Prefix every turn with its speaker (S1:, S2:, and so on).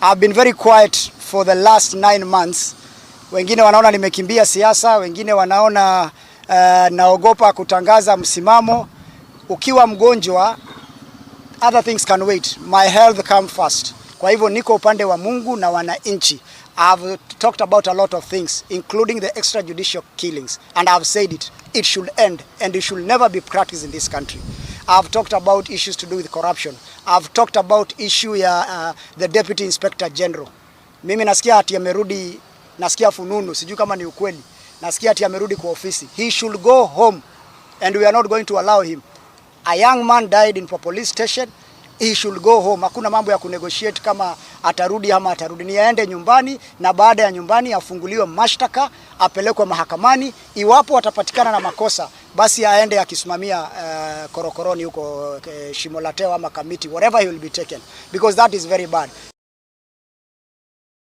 S1: I've been very quiet for the last 9 months. Wengine wanaona nimekimbia siasa, wengine wanaona naogopa kutangaza msimamo. Ukiwa mgonjwa, other things can wait. My health come first. Kwa hivyo niko upande wa Mungu na wananchi. I've talked about a lot of things, including the extrajudicial killings, and I've said it should end, and it should never be practiced in this country. I've talked about issues to do with corruption. I've talked about issue ya the Deputy Inspector General. Mimi nasikia ati amerudi, nasikia fununu, sijui kama ni ukweli. Nasikia ati amerudi kwa ofisi. He should go home, and we are not going to allow him. A young man died in police station. He should go home. Hakuna mambo ya kunegotiate kama atarudi ama atarudi. Ni aende nyumbani, na baada ya nyumbani afunguliwe mashtaka, apelekwe mahakamani. Iwapo atapatikana na makosa, basi aende akisimamia korokoroni huko Shimo la Tewa ama Kamiti, whatever he will be taken, because that is very bad.